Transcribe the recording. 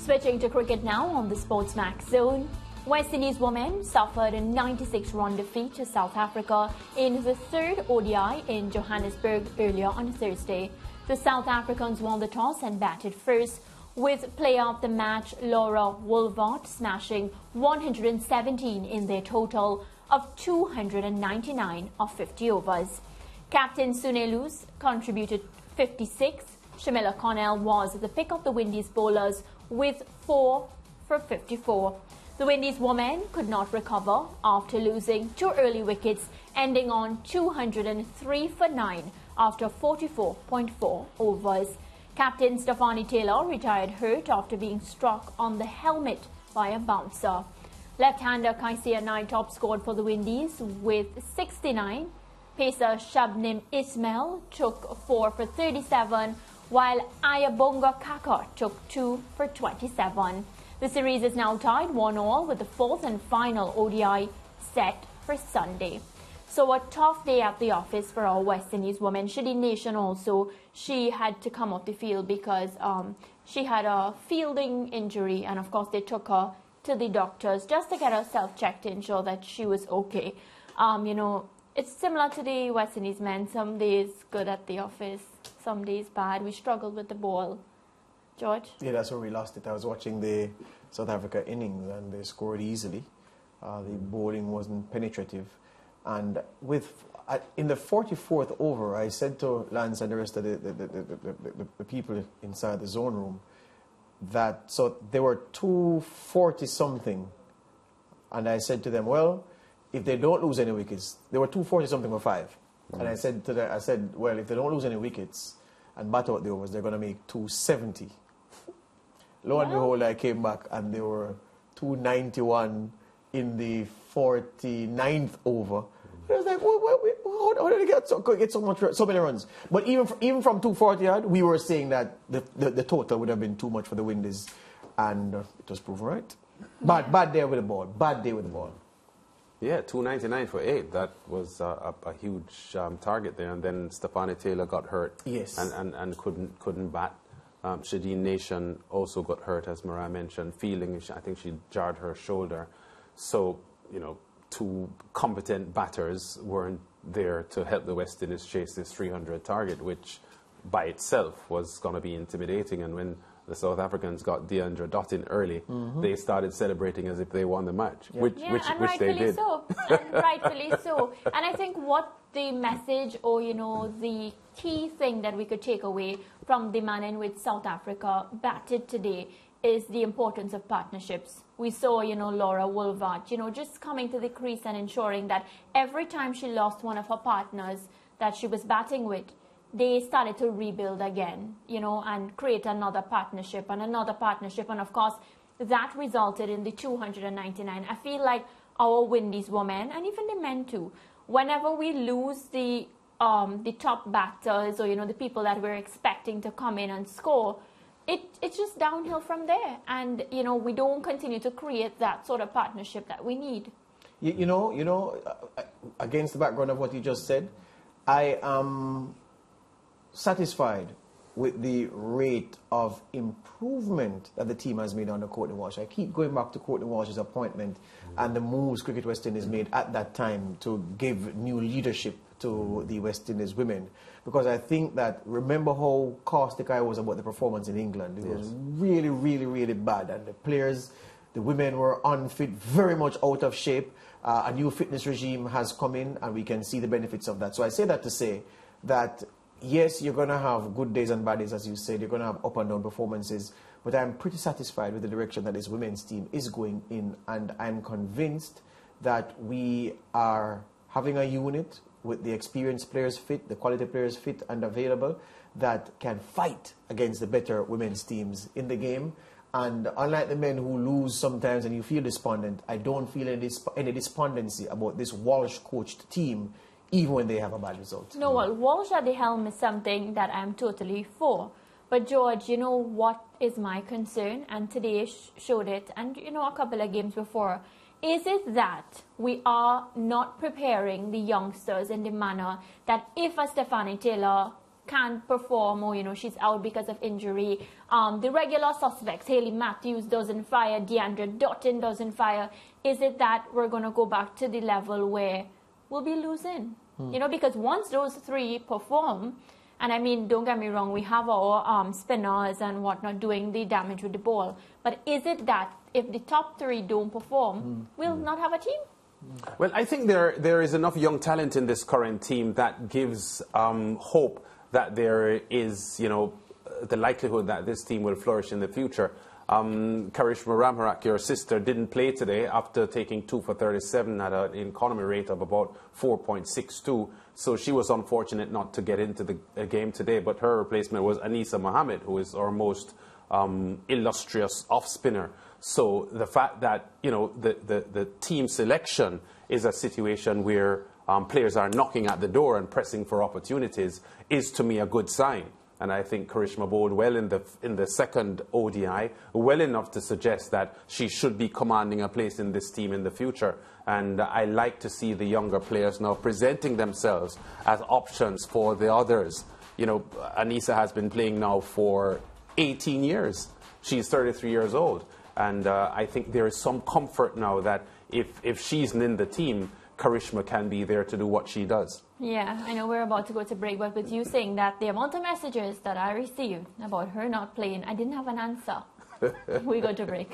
Switching to cricket now on the Sportsmax zone. West Indies women suffered a 96-run defeat to South Africa in the third ODI in Johannesburg earlier on Thursday. The South Africans won the toss and batted first, with player of the match Laura Woolvart smashing 117 in their total of 299 of 50 overs. Captain Sunelus contributed 56. Shamila Connell was the pick of the Windies bowlers with 4 for 54. The Windies women could not recover after losing 2 early wickets, ending on 203 for 9 after 44.4 overs. Captain Stephanie Taylor retired hurt after being struck on the helmet by a bouncer. Left-hander Kaisia Knight top scored for the Windies with 69. Pacer Shabnim Ismail took 4 for 37, while Ayabonga Kaka took 2 for 27. The series is now tied 1-1 with the fourth and final ODI set for Sunday. So a tough day at the office for our West Indies women. Shadi Nation also, she had to come off the field because she had a fielding injury, and of course they took her to the doctors just to get herself checked to ensure that she was okay. You know, it's similar to the West Indies men. Some days good at the office, some days bad. We struggled with the ball. George? Yeah, that's where we lost it. I was watching the South Africa innings and they scored easily. The bowling wasn't penetrative. And in the 44th over, I said to Lance and the rest of the people inside the zone room that, so there were 240-something. And I said to them, well, if they don't lose any wickets, there were 240-something for 5. Mm-hmm. And I said to them, well, if they don't lose any wickets and bat out the overs, they're going to make 270. Lo and behold, I came back and they were 291 in the 49th over. I was like, how did they get so many runs? But even from 240 odd, we were saying that the total would have been too much for the Windies, and it was proven right. Bad day with the ball. Bad day with the ball. Yeah, 299 for 8. That was a huge target there. And then Stephanie Taylor got hurt. Yes. And couldn't bat. Shadeen Nation also got hurt, as Mariah mentioned, I think she jarred her shoulder. So, you know, 2 competent batters weren't there to help the West Indies chase this 300 target, which by itself was going to be intimidating. And when the South Africans got Deandra Dottin early, they started celebrating as if they won the match, which they did. And rightfully so. And I think what the message, or you know, the key thing that we could take away from the man in which South Africa batted today is the importance of partnerships. We saw, you know, Laura Woolvart, you know, just coming to the crease and ensuring that every time she lost one of her partners that she was batting with, they started to rebuild again, you know, and create another partnership and another partnership. And of course, that resulted in the 299. I feel like our Windies women, and even the men too, whenever we lose the top batters, or, you know, the people that we're expecting to come in and score, it's just downhill from there. And, you know, we don't continue to create that sort of partnership that we need. You know, against the background of what you just said, I am satisfied with the rate of improvement that the team has made under Courtney Walsh. I keep going back to Courtney Walsh's appointment and the moves Cricket West Indies made at that time to give new leadership to the West Indies women. Because I think that, remember how caustic I was about the performance in England. It was really, really, really bad. And the players, the women were unfit, very much out of shape. A new fitness regime has come in and we can see the benefits of that. So I say that to say that, yes, you're going to have good days and bad days, as you said. You're going to have up and down performances. But I'm pretty satisfied with the direction that this women's team is going in. And I'm convinced that we are having a unit with the experienced players fit, the quality players fit and available, that can fight against the better women's teams in the game. And unlike the men who lose sometimes and you feel despondent, I don't feel any despondency about this Walsh-coached team, even when they have a bad result. No, well, Walsh at the helm is something that I'm totally for. But George, you know what is my concern? And today showed it, and you know, a couple of games before. Is it that we are not preparing the youngsters in the manner that if a Stephanie Taylor can't perform, or, she's out because of injury. The regular suspects, Hayley Matthews doesn't fire, Deandra Dutton doesn't fire. Is it that we're going to go back to the level where we'll be losing? Because once those three perform, and I mean, don't get me wrong, we have our spinners and whatnot doing the damage with the ball. But is it that if the top three don't perform, we'll not have a team? Well, I think there is enough young talent in this current team that gives hope that there is, the likelihood that this team will flourish in the future. Karishma Ramharak, your sister, didn't play today after taking 2 for 37 at an economy rate of about 4.62. So she was unfortunate not to get into the game today. But her replacement was Anisa Mohammed, who is our most illustrious off-spinner. So the fact that, the team selection is a situation where players are knocking at the door and pressing for opportunities is, to me, a good sign. And I think Karishma bowled well in the second ODI, well enough to suggest that she should be commanding a place in this team in the future. And I like to see the younger players now presenting themselves as options for the others. Anisa has been playing now for 18 years. She's 33 years old. And I think there is some comfort now that if she's in the team, Karishma can be there to do what she does. Yeah, I know we're about to go to break, but with you saying that, the amount of messages that I received about her not playing, I didn't have an answer. We go to break.